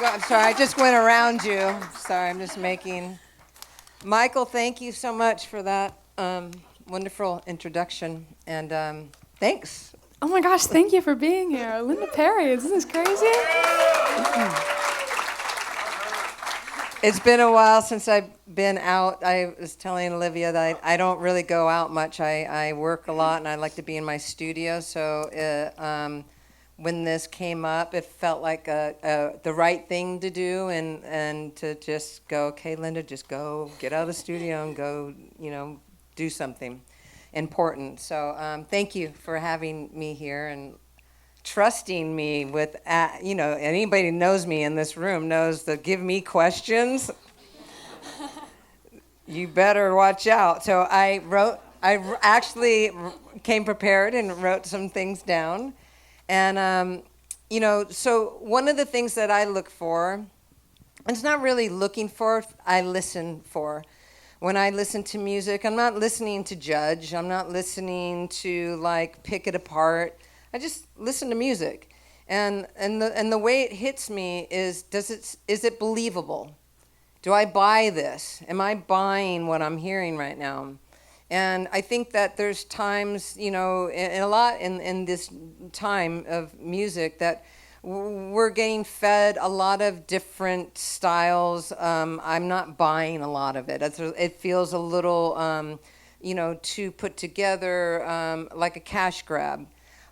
I'm sorry, I just went around you. Sorry, I'm just making. Michael, thank you so much for that wonderful introduction, and thanks. Oh my gosh, thank you for being here. Linda Perry, isn't this crazy? It's been a while since I've been out. I was telling Olivia that I don't really go out much. I work a lot, and I like to be in my studio, so when this came up, it felt like the right thing to do, and to just go, okay, Linda, just go get out of the studio and go, do something important. So thank you for having me here and trusting me with, anybody who knows me in this room knows that give me questions, you better watch out. So I actually came prepared and wrote some things down. And, so one of the things that I look for, it's not really looking for, I listen for. When I listen to music, I'm not listening to judge. I'm not listening to, pick it apart. I just listen to music. And the way it hits me is it believable? Do I buy this? Am I buying what I'm hearing right now? And I think that there's times, and a lot in this time of music that we're getting fed a lot of different styles. I'm not buying a lot of it. It feels a little, too put together, like a cash grab.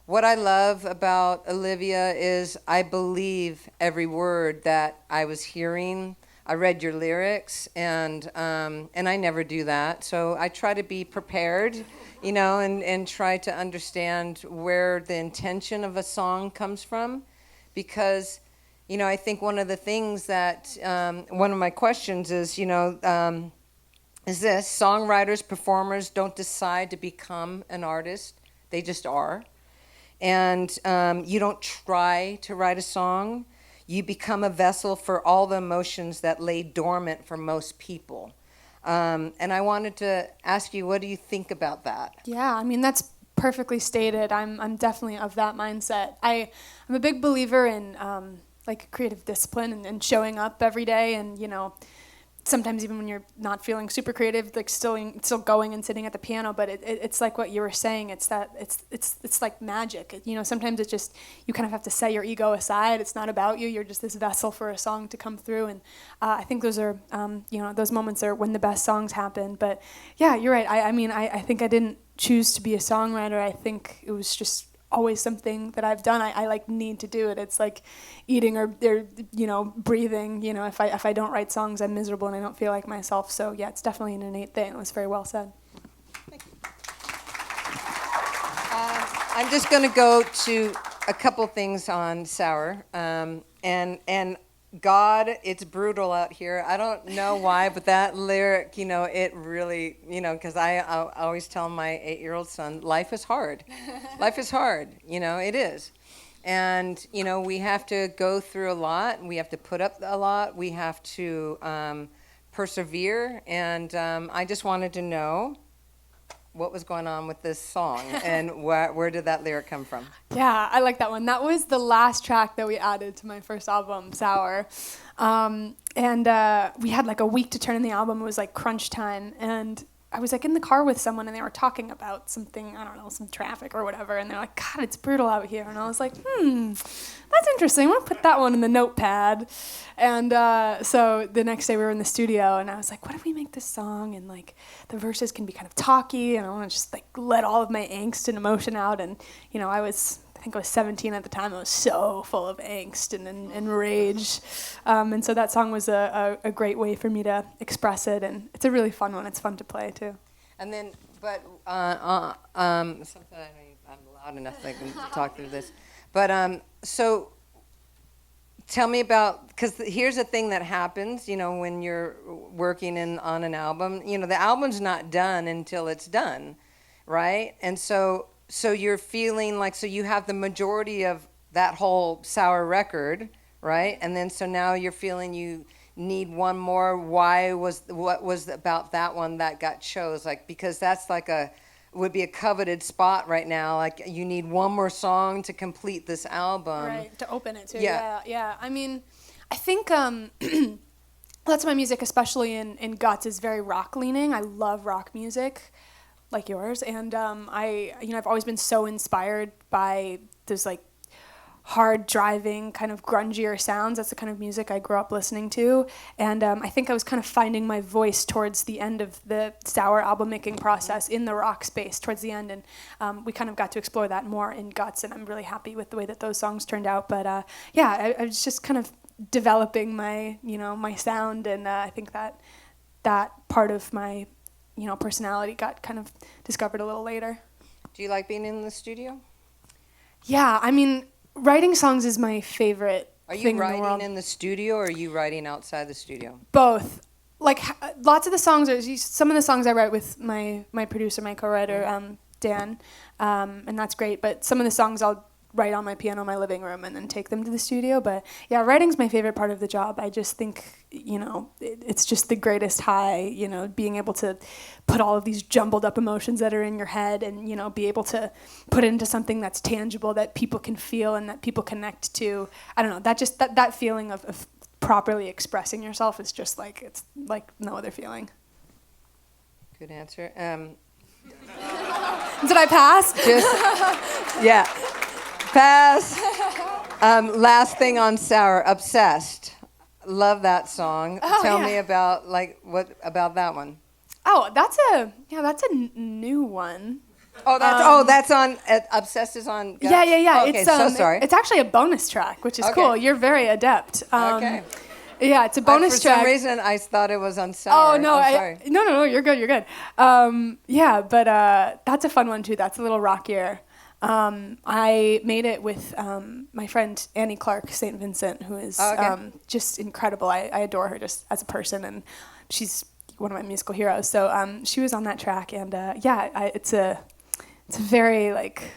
What I love about Olivia is I believe every word that I was hearing. I read your lyrics, and I never do that. So I try to be prepared, and try to understand where the intention of a song comes from. Because, I think one of the things that, one of my questions is, is this: songwriters, performers don't decide to become an artist. They just are. And you don't try to write a song. You become a vessel for all the emotions that lay dormant for most people. And I wanted to ask you, what do you think about that? Yeah, I mean, that's perfectly stated. I'm definitely of that mindset. I'm a big believer in creative discipline and showing up every day, and sometimes even when you're not feeling super creative, still going and sitting at the piano. But it's like what you were saying. It's like magic. Sometimes it's just you kind of have to set your ego aside. It's not about you. You're just this vessel for a song to come through. And I think those are those moments are when the best songs happen. But yeah, you're right. I think I didn't choose to be a songwriter. I think it was just always something that I've done. I need to do it. It's like eating or breathing. If I don't write songs, I'm miserable and I don't feel like myself. So yeah, it's definitely an innate thing. It was very well said. Thank you. I'm just going to go to a couple things on Sour, and God, it's brutal out here. I don't know why, but that lyric, it really, because I always tell my 8-year-old son, life is hard. Life is hard, it is. And, we have to go through a lot. We have to put up a lot. We have to persevere. And I just wanted to know what was going on with this song and where did that lyric come from? Yeah, I like that one. That was the last track that we added to my first album, Sour. And we had a week to turn in the album. It was crunch time. And I was in the car with someone and they were talking about something, I don't know, some traffic or whatever. And they're like, God, it's brutal out here. And I was like, that's interesting. I'm going to put that one in the notepad. And so the next day we were in the studio and I was like, what if we make this song and the verses can be kind of talky and I want to just let all of my angst and emotion out. And, I think I was 17 at the time. I was so full of angst and rage. And so that song was a great way for me to express it. And it's a really fun one. It's fun to play, too. And then, something I don't even, I'm loud enough that I can talk through this. But so tell me about, because here's the thing that happens, when you're working on an album. The album's not done until it's done, right? And so you're feeling so you have the majority of that whole Sour record, right? And then so now you're feeling you need one more. What was about that one that got chose? Because that's would be a coveted spot right now. You need one more song to complete this album. Right, to open it too. Yeah. Yeah. I mean, I think lots of my music, especially in Guts, is very rock leaning. I love rock music, like yours, and I've always been so inspired by those like hard driving kind of grungier sounds. That's the kind of music I grew up listening to, and I think I was kind of finding my voice towards the end of the Sour album making process in the rock space towards the end, and we kind of got to explore that more in Guts, and I'm really happy with the way that those songs turned out. But I was just kind of developing my my sound, and I think that part of my personality got kind of discovered a little later. Do you like being in the studio? Yeah, I mean, writing songs is my favorite Are thing you in the world. writing in the studio, or are you writing outside the studio? Both. Like lots of the songs some of the songs I write with my producer, my co-writer, Dan, and that's great. But some of the songs I'll write on my piano in my living room and then take them to the studio. But yeah, writing's my favorite part of the job. I just think, it's just the greatest high, being able to put all of these jumbled up emotions that are in your head and, be able to put it into something that's tangible, that people can feel and that people connect to. I don't know, that feeling of properly expressing yourself is just like, it's like no other feeling. Good answer. Did I pass? Yeah. Pass. Last thing on Sour, Obsessed. Love that song. Tell me about what about that one? Oh, that's a new one. Oh, that's on Obsessed is on Guts? Yeah. Oh, okay, so sorry. It's actually a bonus track, which is cool. You're very adept. Okay. Yeah, it's a bonus track. For some reason, I thought it was on Sour. Oh no, I'm sorry. No, you're good. Yeah, but that's a fun one too. That's a little rockier. I made it with my friend Annie Clark St. Vincent, who is just incredible. I adore her just as a person, and she's one of my musical heroes. So she was on that track, and it's a very like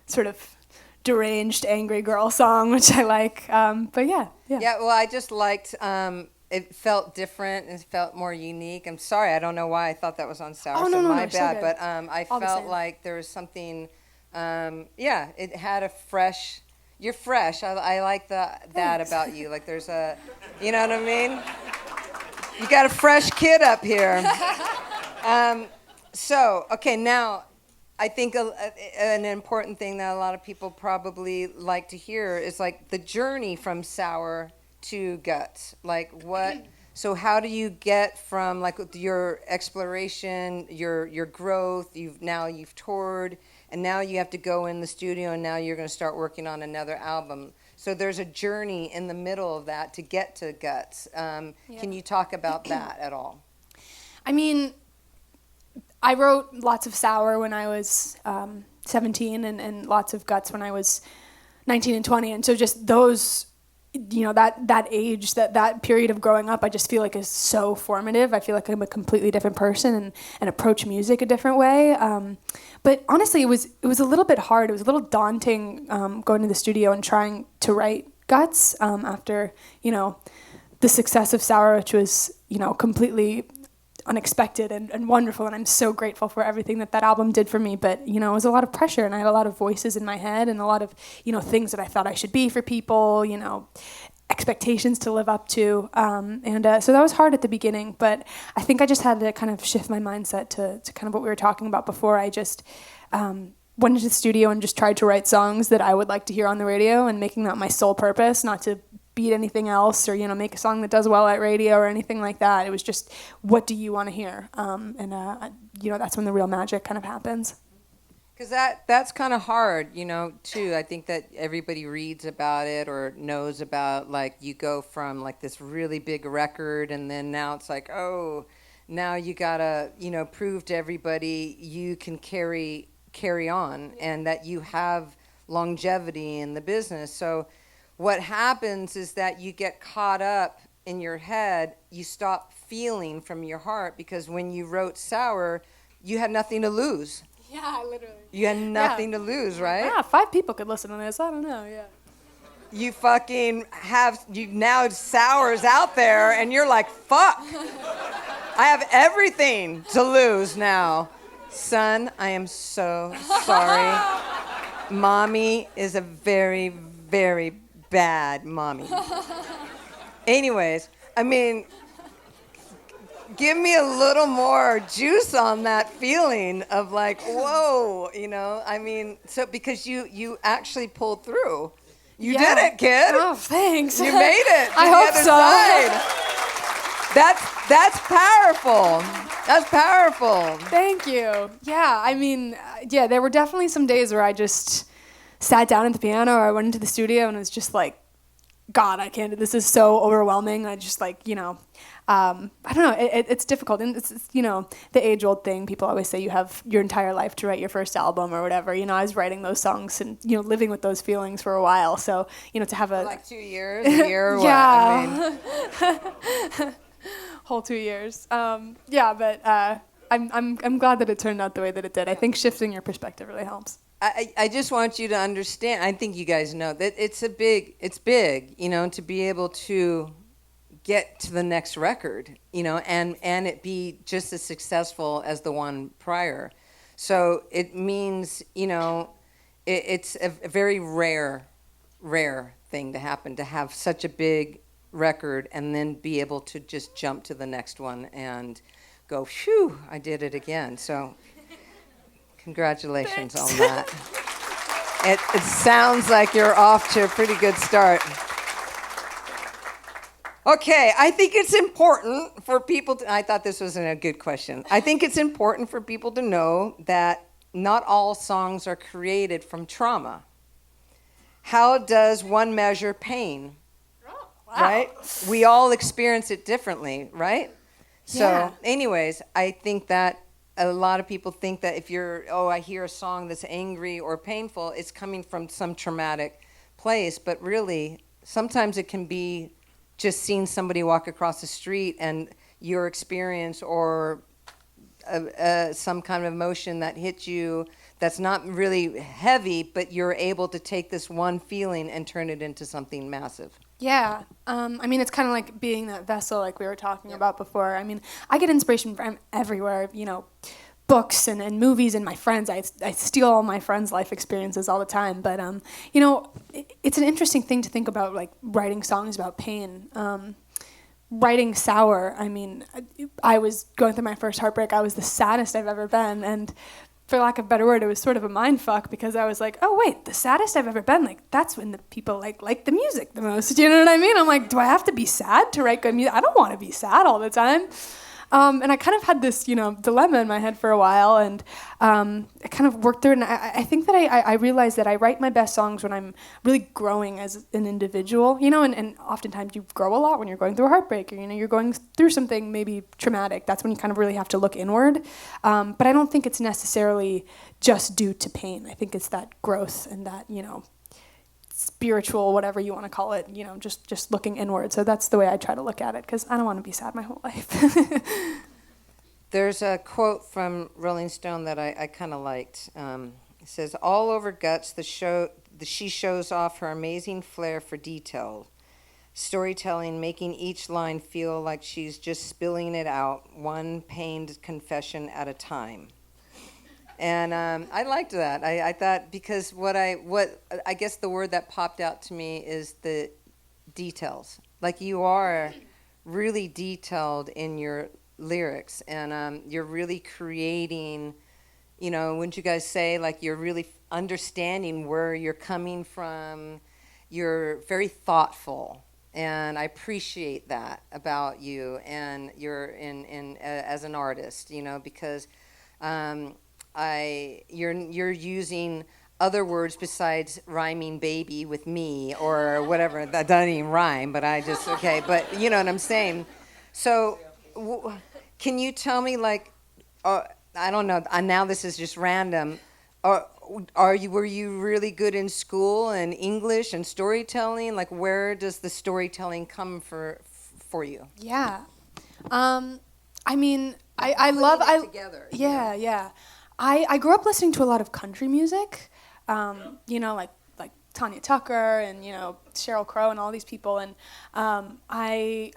sort of deranged, angry girl song, which I like. But yeah. Yeah, well, I just liked. It felt different. It felt more unique. I'm sorry, I don't know why I thought that was on Sour. Oh, no, my bad. So but I felt like there was something. It had a fresh. You're fresh. I like that about you. Like there's a, you know what I mean? You got a fresh kid up here. So okay, now I think an important thing that a lot of people probably like to hear is like the journey from Sour to Guts. Like what? So how do you get from like your exploration, your growth? You've toured. And now you have to go in the studio, and now you're going to start working on another album. So there's a journey in the middle of that to get to Guts. Can you talk about that at all? I mean, I wrote lots of Sour when I was 17 and lots of Guts when I was 19 and 20. And so just those, that age, that period of growing up, I just feel like is so formative. I feel like I'm a completely different person and approach music a different way. But honestly, it was a little bit hard. It was a little daunting going to the studio and trying to write Guts after, the success of Sour, which was, completely unexpected and wonderful. And I'm so grateful for everything that album did for me. But, it was a lot of pressure, and I had a lot of voices in my head and a lot of, things that I thought I should be for people, expectations to live up to. So that was hard at the beginning, but I think I just had to kind of shift my mindset to kind of what we were talking about before. I just went into the studio and just tried to write songs that I would like to hear on the radio, and making that my sole purpose, not to beat anything else or, make a song that does well at radio or anything like that. It was just, what do you want to hear? That's when the real magic kind of happens. Because that's kind of hard, too. I think that everybody reads about it or knows about, like, you go from, like, this really big record, and then now it's like, oh, now you got to, prove to everybody you can carry on and that you have longevity in the business. So what happens is that you get caught up in your head. You stop feeling from your heart, because when you wrote Sour, you had nothing to lose. Yeah, literally. You had nothing to lose, right? Yeah, 5 people could listen to this. I don't know, yeah. You fucking now Sour's out there, and you're like, fuck. I have everything to lose now. Son, I am so sorry. Mommy is a very, very bad mommy. Anyways, I mean, give me a little more juice on that feeling of like, whoa, I mean, so because you actually pulled through. You did it, kid. Oh, thanks. You made it to I the hope other so. side. That's powerful. That's powerful. Thank you. Yeah, I mean, yeah, there were definitely some days where I just sat down at the piano or I went into the studio and it was just like, God, I can't. This is so overwhelming. I just like, I don't know. It's difficult, and it's the age-old thing. People always say you have your entire life to write your first album or whatever. I was writing those songs and living with those feelings for a while. So to have a like 2 years, a year, what? yeah, I mean, whole 2 years. But I'm glad that it turned out the way that it did. I think shifting your perspective really helps. I just want you to understand. I think you guys know that it's big, to be able to get to the next record, and it be just as successful as the one prior. So it means, it's a very rare thing to happen, to have such a big record and then be able to just jump to the next one and go, phew, I did it again. So congratulations on that. It sounds like you're off to a pretty good start. Okay, I think it's important for people to, I thought this was a good question. I think it's important for people to know that not all songs are created from trauma. How does one measure pain? Oh, wow. Right? We all experience it differently, right? So anyways, I think that a lot of people think that if I hear a song that's angry or painful, it's coming from some traumatic place. But really, sometimes it can be just seeing somebody walk across the street and your experience or some kind of emotion that hit you that's not really heavy, but you're able to take this one feeling and turn it into something massive. Yeah. I mean, it's kind of like being that vessel like we were talking about before. I mean, I get inspiration from everywhere, books and movies and my friends. I steal all my friends' life experiences all the time. But, it's an interesting thing to think about, like writing songs about pain. Writing Sour, I mean, I was going through my first heartbreak. I was the saddest I've ever been. And for lack of a better word, it was sort of a mind fuck because I was like, oh, wait, the saddest I've ever been, like, that's when the people like the music the most. You know what I mean? I'm like, do I have to be sad to write good music? I don't want to be sad all the time. And I kind of had this, dilemma in my head for a while, and I kind of worked through it. And I think that I realized that I write my best songs when I'm really growing as an individual, and oftentimes you grow a lot when you're going through a heartbreak or, you're going through something maybe traumatic. That's when you kind of really have to look inward. But I don't think it's necessarily just due to pain. I think it's that growth and that, spiritual, whatever you want to call it, just looking inward. So that's the way I try to look at it, because I don't want to be sad my whole life. There's a quote from Rolling Stone that I kind of liked. It says, all over Guts, she shows off her amazing flair for detail, storytelling, making each line feel like she's just spilling it out, one pained confession at a time. And I liked that. I thought, because what I guess the word that popped out to me is the details. Like, you are really detailed in your lyrics, and you're really creating, wouldn't you guys say, like, you're really understanding where you're coming from. You're very thoughtful, and I appreciate that about you, and you're in as an artist, because you're using other words besides rhyming baby with me or whatever. That doesn't even rhyme, but but you know what I'm saying. So can you tell me, like, I don't know, now this is just random, were you really good in school and English and storytelling? Like, where does the storytelling come for you? Yeah. I mean, I love it together. Yeah. I grew up listening to a lot of country music, like Tanya Tucker and Sheryl Crow and all these people, and I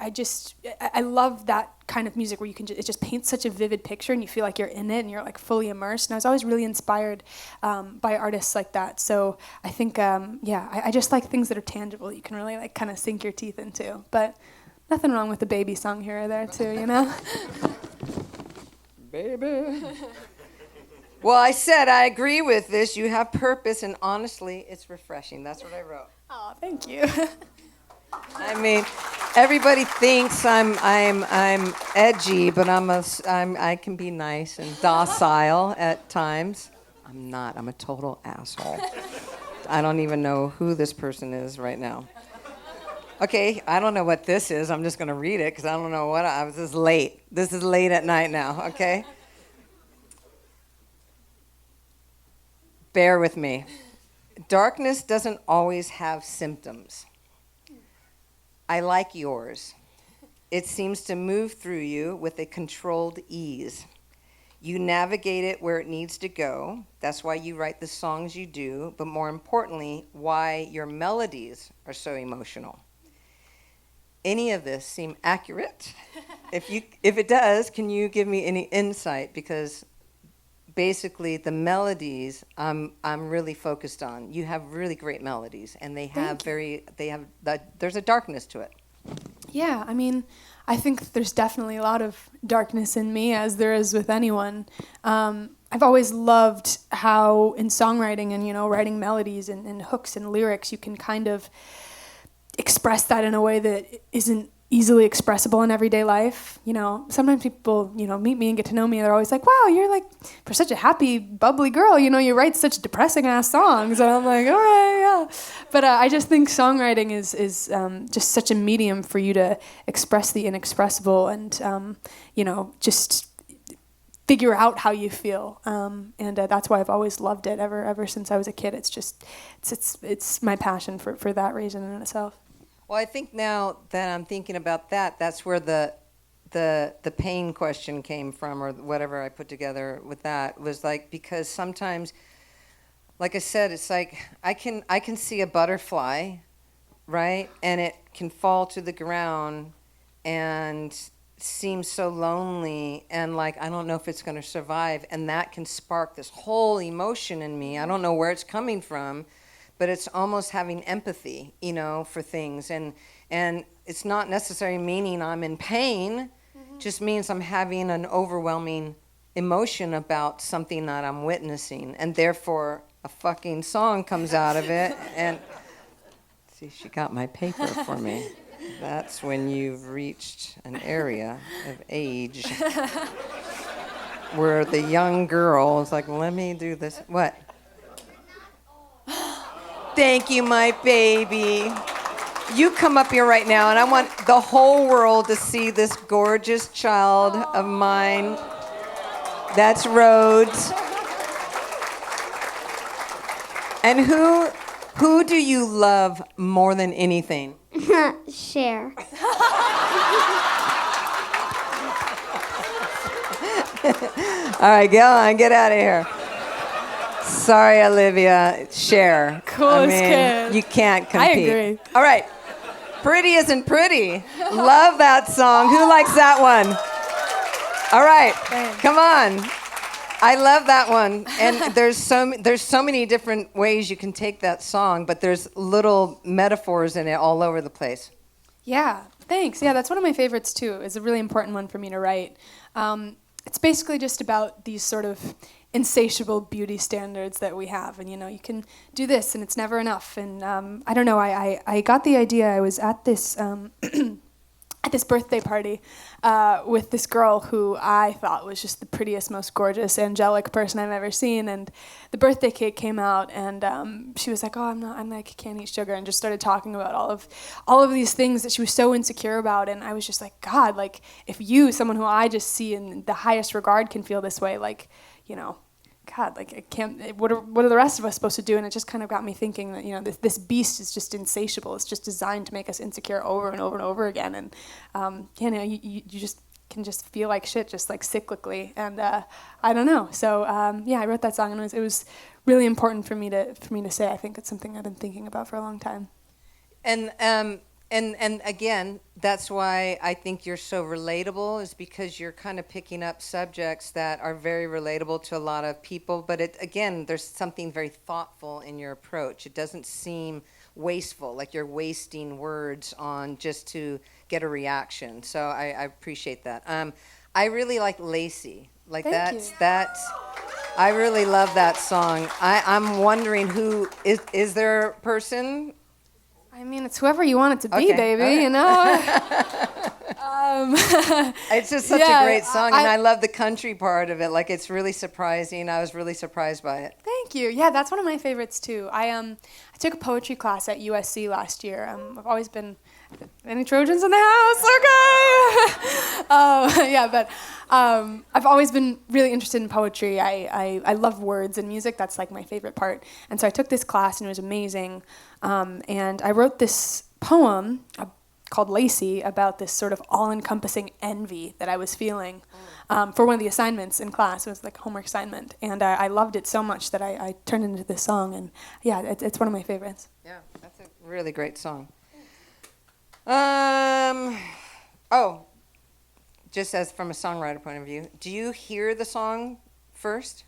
love that kind of music where you can it just paints such a vivid picture and you feel like you're in it and you're like fully immersed. And I was always really inspired by artists like that. So I think I just like things that are tangible that you can really like kind of sink your teeth into. But Nothing wrong with the baby song here or there too, you know? Baby. Well, I said I agree with this. You have purpose, and honestly, it's refreshing. That's what I wrote. Oh, thank you. I mean, everybody thinks I'm edgy, but I can be nice and docile at times. I'm not. I'm a total asshole. I don't even know who this person is right now. Okay, I don't know what this is. I'm just going to read it because I don't know what this is late. This is late at night now, okay? Bear with me. Darkness doesn't always have symptoms. I like yours. It seems to move through you with a controlled ease. You navigate it where it needs to go. That's why you write the songs you do, but more importantly, why your melodies are so emotional. Any of this seem accurate? If it does, can you give me any insight? Because basically the melodies I'm really focused on. You have really great melodies, and there's a darkness to it. Yeah, I mean, I think there's definitely a lot of darkness in me, as there is with anyone. I've always loved how in songwriting and, you know, writing melodies and hooks and lyrics, you can kind of express that in a way that isn't easily expressible in everyday life. You know, sometimes people, you know, meet me and get to know me, and they're always like, wow, you're like, for such a happy, bubbly girl, you know, you write such depressing ass songs. And I'm like, all right, yeah. But I just think songwriting is just such a medium for you to express the inexpressible and, you know, just figure out how you feel. And that's why I've always loved it ever since I was a kid. It's my passion for that reason in itself. Well, I think now that I'm thinking about that, that's where the pain question came from, or whatever I put together with that, was like, because sometimes, like I said, it's like I can see a butterfly, right? And it can fall to the ground and seem so lonely, and like I don't know if it's going to survive, and that can spark this whole emotion in me. I don't know where it's coming from, but it's almost having empathy, you know, for things. And it's not necessarily meaning I'm in pain, just means I'm having an overwhelming emotion about something that I'm witnessing. And therefore, a fucking song comes out of it. And see, she got my paper for me. That's when you've reached an area of age where the young girl is like, let me do this. What? Thank you, my baby. You come up here right now, and I want the whole world to see this gorgeous child of mine. That's Rhodes. And who do you love more than anything? Share. All right, go on, get out of here. Sorry, Olivia. Cher. Coolest kid. You can't compete. I agree. All right. Pretty Isn't Pretty. Love that song. Who likes that one? All right. Thanks. Come on. I love that one. And there's so many different ways you can take that song, but there's little metaphors in it all over the place. Yeah, thanks. Yeah, that's one of my favorites too. It's a really important one for me to write. It's basically just about these sort of insatiable beauty standards that we have, and you know, you can do this and it's never enough. And I don't know, I got the idea. I was at this at this birthday party with this girl who I thought was just the prettiest, most gorgeous, angelic person I've ever seen. And the birthday cake came out, and she was like, "Oh, I'm like, can't eat sugar," and just started talking about all of these things that she was so insecure about. And I was just like, God, like, if you, someone who I just see in the highest regard, can feel this way, like, you know, God, like, I can't. What are the rest of us supposed to do? And it just kind of got me thinking that, you know, this beast is just insatiable. It's just designed to make us insecure over and over and over again. And you know, you just can just feel like shit, just like cyclically. And I don't know. So yeah, I wrote that song, and it was really important for me to say. I think it's something I've been thinking about for a long time. And again, that's why I think you're so relatable, is because you're kind of picking up subjects that are very relatable to a lot of people. But again, there's something very thoughtful in your approach. It doesn't seem wasteful, like you're wasting words on just to get a reaction. So I appreciate that. I really like Lacy. Like Thank you. that's I really love that song. I'm wondering who is there a person? I mean, it's whoever you want it to be, Okay, baby. all right. You know. It's just such a great song, and I love the country part of it. Like, it's really surprising. I was really surprised by it. Thank you. Yeah, that's one of my favorites too. I took a poetry class at USC last year. I've always been. Any Trojans in the house? Okay. Yeah, but I've always been really interested in poetry. I love words and music. That's like my favorite part. And so I took this class, and it was amazing. And I wrote this poem called Lacy about this sort of all-encompassing envy that I was feeling for one of the assignments in class. It was like a homework assignment. And I loved it so much that I turned it into this song. And yeah, it's one of my favorites. Yeah, that's a really great song. Just as from a songwriter point of view, do you hear the song first?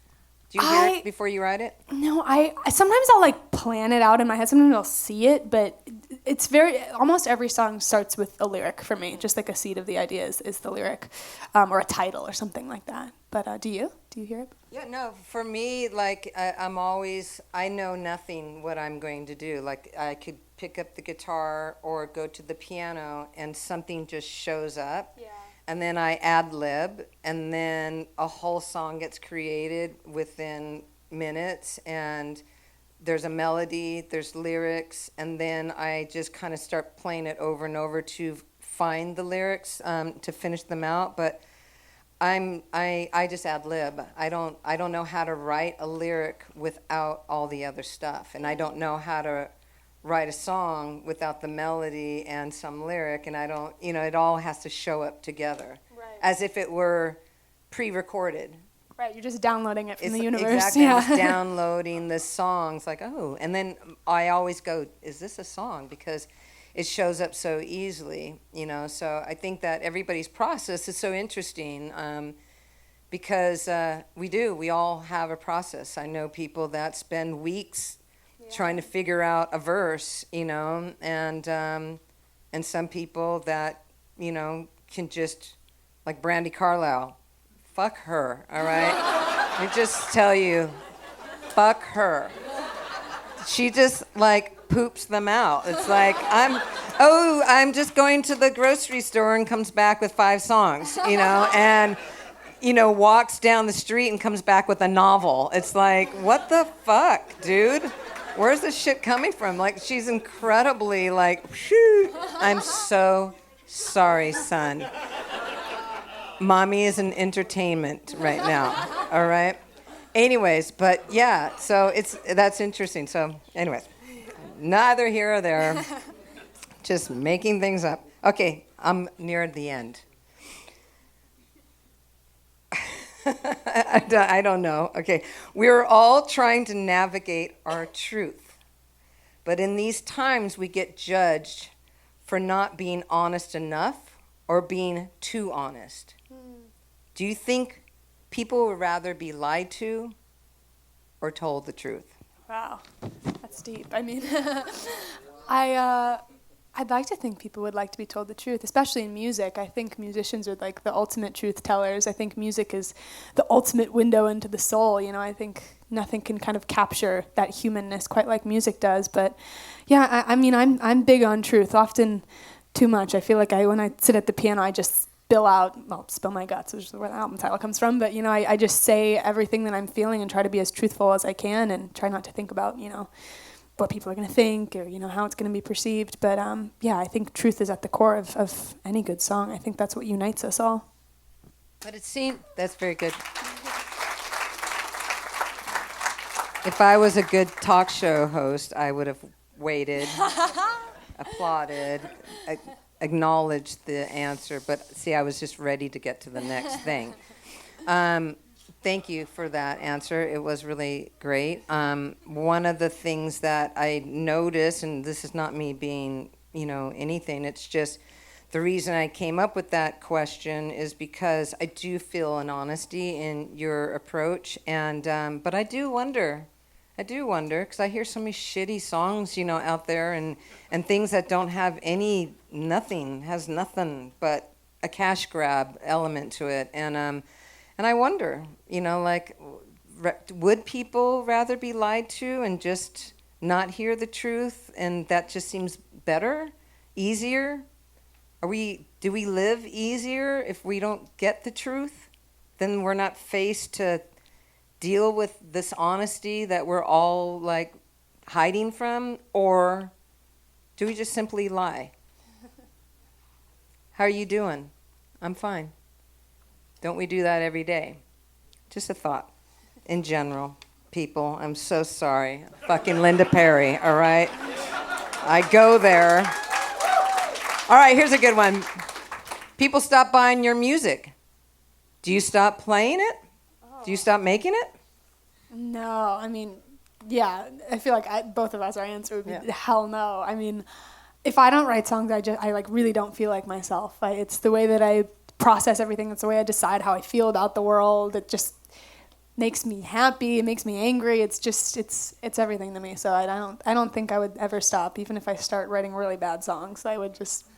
Do you hear it before you write it? No, I sometimes I'll like plan it out in my head. Sometimes I'll see it, but it's almost every song starts with a lyric for me. Just like a seed of the idea is the lyric, or a title or something like that. But do you hear it? Yeah, no, for me, like, I know nothing what I'm going to do. Like, I could pick up the guitar or go to the piano and something just shows up. Yeah. And then I ad-lib, and then a whole song gets created within minutes, and there's a melody, there's lyrics, and then I just kind of start playing it over and over to find the lyrics, to finish them out. But I just ad lib. I don't know how to write a lyric without all the other stuff, and I don't know how to write a song without the melody and some lyric, and I don't, it all has to show up together, right, as if it were pre-recorded. Right, you're just downloading it from the universe. Exactly, yeah. I'm just downloading the songs, like, oh, and then I always go, is this a song? Because it shows up so easily, so I think that everybody's process is so interesting, because we all have a process. I know people that spend weeks trying to figure out a verse, and some people that, can just, like Brandy Carlisle, fuck her, all right? I just tell you, fuck her. She just, like, poops them out. It's like, I'm just going to the grocery store and comes back with 5 songs, and, walks down the street and comes back with a novel. It's like, what the fuck, dude? Where's this shit coming from? Like, she's incredibly, like, shoo. I'm so sorry, son. Mommy is an entertainment right now, all right? Anyways, but yeah, so that's interesting. So anyways, neither here or there, just making things up. Okay, I'm near the end. I don't know. Okay, we're all trying to navigate our truth. But in these times, we get judged for not being honest enough or being too honest. Do you think people would rather be lied to or told the truth? Wow, that's deep. I mean, I'd like to think people would like to be told the truth, especially in music. I think musicians are like the ultimate truth tellers. I think music is the ultimate window into the soul. I think nothing can kind of capture that humanness quite like music does. But yeah, I mean, I'm big on truth, often too much. I feel like when I sit at the piano, I just spill my guts, which is where the album title comes from. But, I just say everything that I'm feeling and try to be as truthful as I can and try not to think about, what people are going to think or, how it's going to be perceived. But, yeah, I think truth is at the core of any good song. I think that's what unites us all. But that's very good. If I was a good talk show host, I would have waited, applauded, acknowledged the answer. But see, I was just ready to get to the next thing. Thank you for that answer. It was really great. One of the things that I noticed, and this is not me being, anything, it's just the reason I came up with that question is because I do feel an honesty in your approach, and but I do wonder, I do wonder, because I hear so many shitty songs, out there, and things that don't have has nothing but a cash grab element to it. And I wonder, like, would people rather be lied to and just not hear the truth, and that just seems better, easier? Do we live easier if we don't get the truth? Then we're not faced to deal with this honesty that we're all like hiding from, or do we just simply lie? How are you doing? I'm fine. Don't we do that every day? Just a thought. In general, people, I'm so sorry. Fucking Linda Perry, all right? I go there. All right, here's a good one. People stop buying your music. Do you stop playing it? Do you stop making it? No, I mean, yeah, I feel like both of us, our answer would be hell no. I mean, if I don't write songs, I like really don't feel like myself. It's the way that I process everything. It's the way I decide how I feel about the world. It just makes me happy. It makes me angry. It's just, it's everything to me. So I don't think I would ever stop, even if I start writing really bad songs.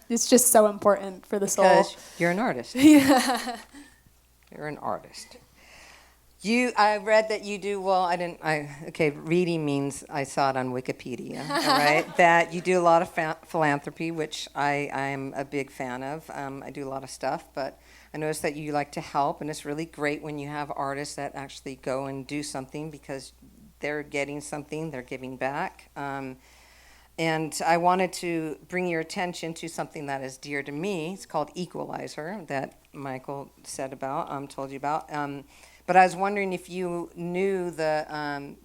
It's just so important for the soul. Because you're an artist. Yeah. You're an artist. I read that you do, reading means I saw it on Wikipedia, all right, that you do a lot of philanthropy, which I am a big fan of. I do a lot of stuff, but I noticed that you like to help, and it's really great when you have artists that actually go and do something because they're getting something, they're giving back. And I wanted to bring your attention to something that is dear to me. It's called Equalizer, that Michael told you about. But I was wondering if you knew the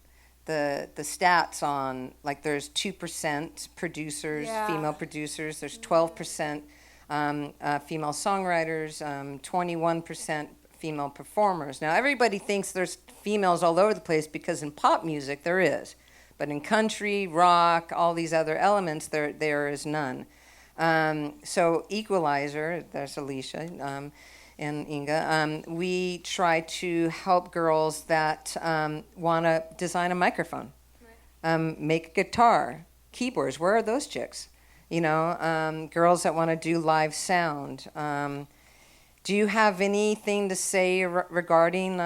stats on, like, there's 2% producers, female producers. There's 12% female songwriters, 21% female performers. Now, everybody thinks there's females all over the place because in pop music there is. But in country, rock, all these other elements, there is none. So Equalizer, there's Alicia, and Inga, we try to help girls that want to design a microphone, make a guitar, keyboards. Where are those chicks? Girls that want to do live sound. Do you have anything to say regarding,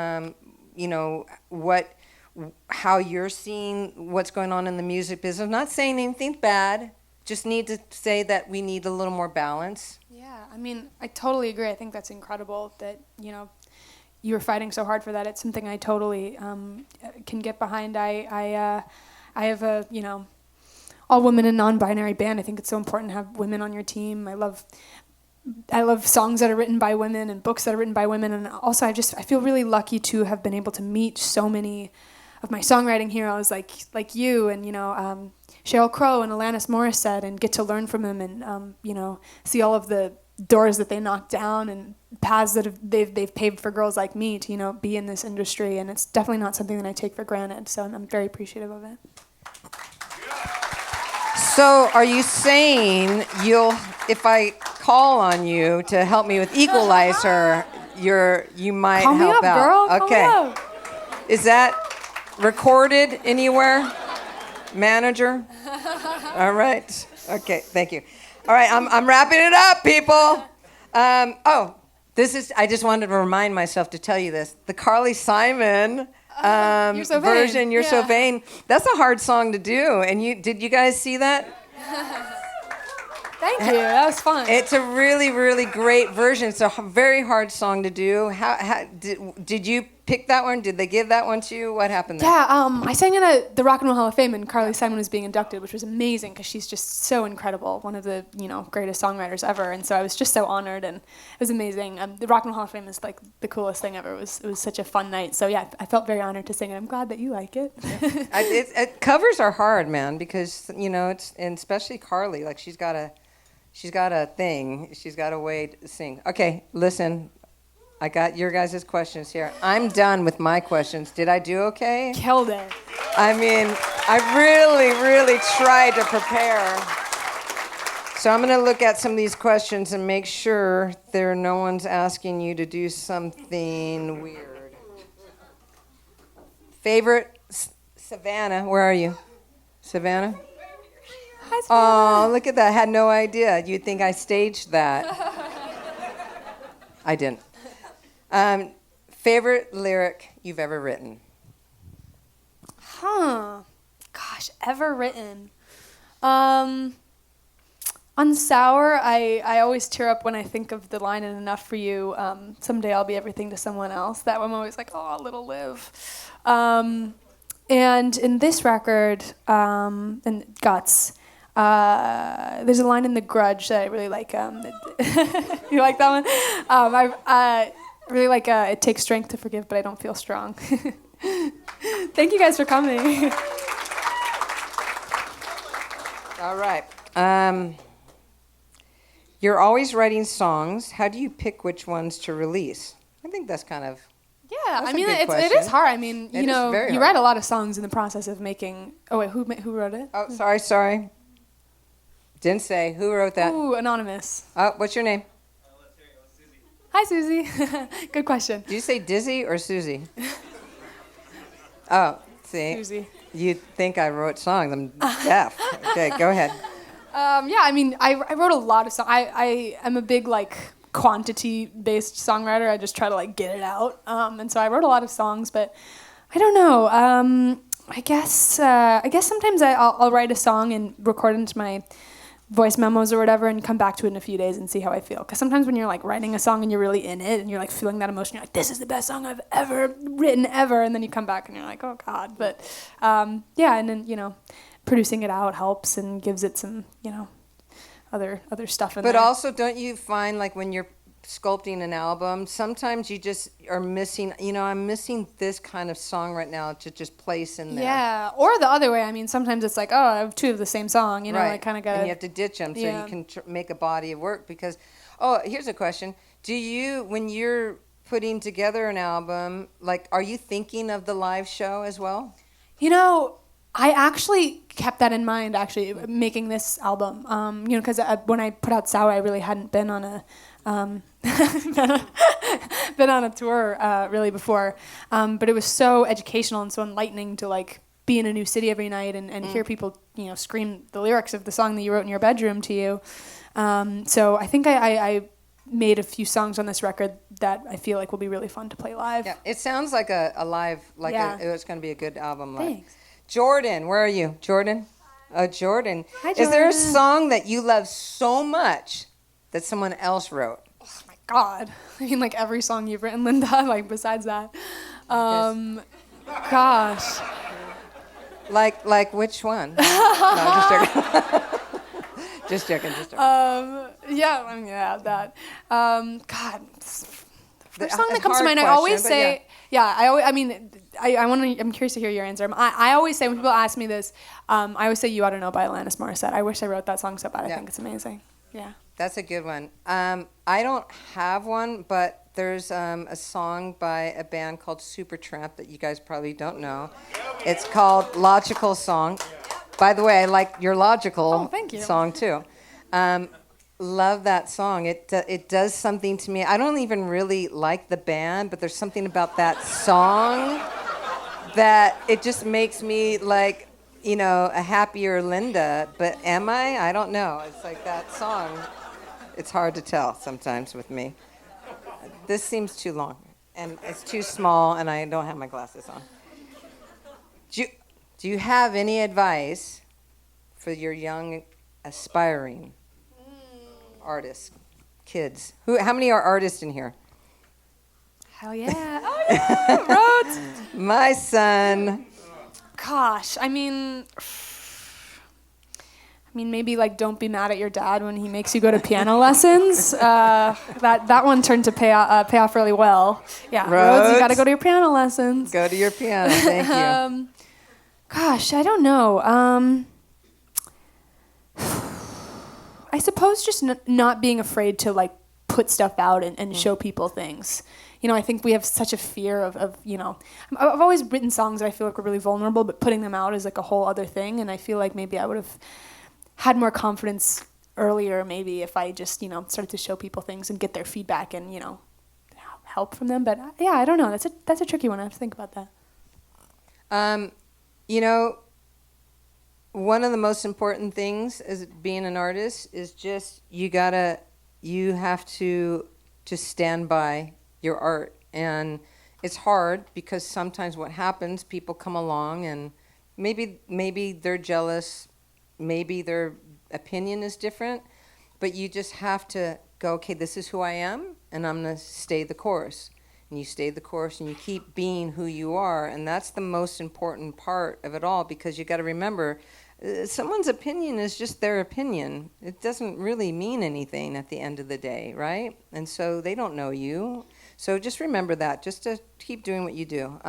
how you're seeing what's going on in the music business? I'm not saying anything bad. Just need to say that we need a little more balance. Yeah, I mean, I totally agree. I think that's incredible that, you were fighting so hard for that. It's something I totally can get behind. I have a, all women and non-binary band. I think it's so important to have women on your team. I love songs that are written by women and books that are written by women. And also I feel really lucky to have been able to meet so many of my songwriting heroes like you and, Sheryl Crow and Alanis Morissette, and get to learn from them and, see all of the doors that they knocked down and paths that they've paved for girls like me to, be in this industry. And it's definitely not something that I take for granted. So I'm very appreciative of it. So are you saying if I call on you to help me with Equalizer, you might Call help me up, out? Girl. Okay. Call me up. Is that recorded anywhere? Manager? All right. Okay, thank you. All right, I'm wrapping it up, people. I just wanted to remind myself to tell you this. The Carly Simon You're So Vain. version, You're So Vain, that's a hard song to do. And did you guys see that? Thank you. That was fun. It's a really, really great version. It's a very hard song to do. Did you pick that one? Did they give that one to you? What happened there? Yeah, I sang at the Rock and Roll Hall of Fame, and Carly Simon was being inducted, which was amazing because she's just so incredible, one of the greatest songwriters ever. And so I was just so honored, and it was amazing. The Rock and Roll Hall of Fame is like the coolest thing ever. It was such a fun night. So yeah, I felt very honored to sing it. I'm glad that you like it. Covers are hard, man, because it's, and especially Carly, like she's got a thing. She's got a way to sing. Okay, listen. I got your guys' questions here. I'm done with my questions. Did I do okay? Killed it. I mean, I really, really tried to prepare. So I'm going to look at some of these questions and make sure no one's asking you to do something weird. Favorite Savannah, where are you? Savannah? Hi, Savannah. Oh, look at that. I had no idea. You'd think I staged that. I didn't. Favorite lyric you've ever written? Gosh, ever written. On Sour, I always tear up when I think of the line in Enough for You, someday I'll be everything to someone else. That one I'm always like, oh, little Liv. And in this record, in Guts, there's a line in The Grudge that I really like. You like that one? I really like it takes strength to forgive, but I don't feel strong. Thank you guys for coming. All right. You're always writing songs. How do you pick which ones to release? I think that's kind of... Yeah, That's I a mean, good it question. is hard. I mean, It is very you hard. write a lot of songs in the process of making... Oh, wait, who wrote it? Oh, sorry. Didn't say. Who wrote that? Ooh, anonymous. Oh, what's your name? Hi, Susie. Good question. Did you say Dizzy or Susie? Oh, see. Susie. You think I wrote songs. I'm deaf. Okay, go ahead. Yeah, I mean, I wrote a lot of songs. I am a big, like, quantity-based songwriter. I just try to, like, get it out. And so I wrote a lot of songs, but I don't know. I guess sometimes I'll write a song and record it into my voice memos or whatever and come back to it in a few days and see how I feel. Because sometimes when you're, like, writing a song and you're really in it and you're, like, feeling that emotion, you're like, this is the best song I've ever written ever. And then you come back and you're like, oh, God. But, yeah, and then, producing it out helps and gives it some, other stuff in there. But also, don't you find, like, when you're sculpting an album, sometimes you just are missing, I'm missing this kind of song right now to just place in there. Yeah, or the other way. I mean, sometimes it's like, oh, I have two of the same song, Right. I kind of got And you have to ditch them so you can make a body of work. Because, here's a question. When you're putting together an album, like, are you thinking of the live show as well? I actually kept that in mind, making this album. Because when I put out Sour, I really hadn't been on a been on a tour really before. But it was so educational and so enlightening to, like, be in a new city every night and hear people, scream the lyrics of the song that you wrote in your bedroom to you. So I think I made a few songs on this record that I feel like will be really fun to play live. Yeah, it sounds like a live, Yeah. it's going to be a good album live. Thanks. Jordan, where are you? Jordan? Oh, Jordan. Hi, Is there a Jordan. song that you love so much that someone else wrote? Oh my God. I mean, like, every song you've written, Linda, like, besides that. Gosh. Like which one? No, just joking. Just joking. Yeah, that. God. The first song that comes to mind, I hard always question, say, I'm curious to hear your answer. I always say, when people ask me this, I always say You Ought to Know by Alanis Morissette. I wish I wrote that song so bad. I think it's amazing. Yeah. That's a good one. I don't have one, but there's a song by a band called Supertramp that you guys probably don't know. It's called Logical Song. By the way, I like your Logical thank you. song too. Love that song. It does something to me. I don't even really like the band, but there's something about that song that it just makes me like, a happier Linda. But am I? I don't know. It's like that song. It's hard to tell sometimes with me. This seems too long, and it's too small, and I don't have my glasses on. Do you have any advice for your young, aspiring artists, kids? How many are artists in here? Hell yeah. Oh, yeah. Rhodes. My son. Gosh, I mean, maybe, like, don't be mad at your dad when he makes you go to piano lessons. That one turned to pay off really well. Yeah, Rhodes, you got to go to your piano lessons. Go to your piano. Thank you. Gosh, I don't know. I suppose just not being afraid to, like, put stuff out and show people things. I think we have such a fear of I've always written songs that I feel like were really vulnerable, but putting them out is like a whole other thing. And I feel like maybe I would have had more confidence earlier, maybe if I just, started to show people things and get their feedback and, help from them. But yeah, I don't know. That's a tricky one. I have to think about that. You know, one of the most important things as being an artist is just you have to stand by your art. And it's hard because sometimes what happens, people come along and maybe they're jealous, maybe their opinion is different, but you just have to go, okay, this is who I am, and I'm going to stay the course. And you stay the course and you keep being who you are, and that's the most important part of it all, because you got to remember, someone's opinion is just their opinion. It doesn't really mean anything at the end of the day, right? And so they don't know you. So just remember that, just to keep doing what you do.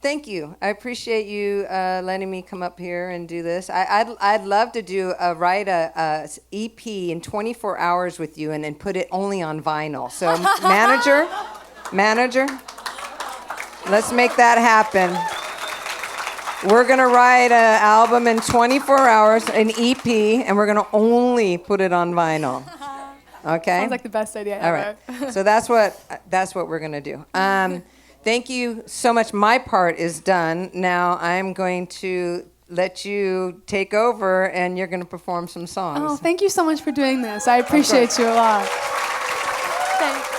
Thank you. I appreciate you letting me come up here and do this. I'd love to write a EP in 24 hours with you and put it only on vinyl. So manager, let's make that happen. We're going to write an album in 24 hours, an EP, and we're going to only put it on vinyl. Okay? Sounds like the best idea ever. All right. So that's what we're going to do. Thank you so much. My part is done. Now I'm going to let you take over, and you're going to perform some songs. Oh, thank you so much for doing this. I appreciate you a lot. Thanks.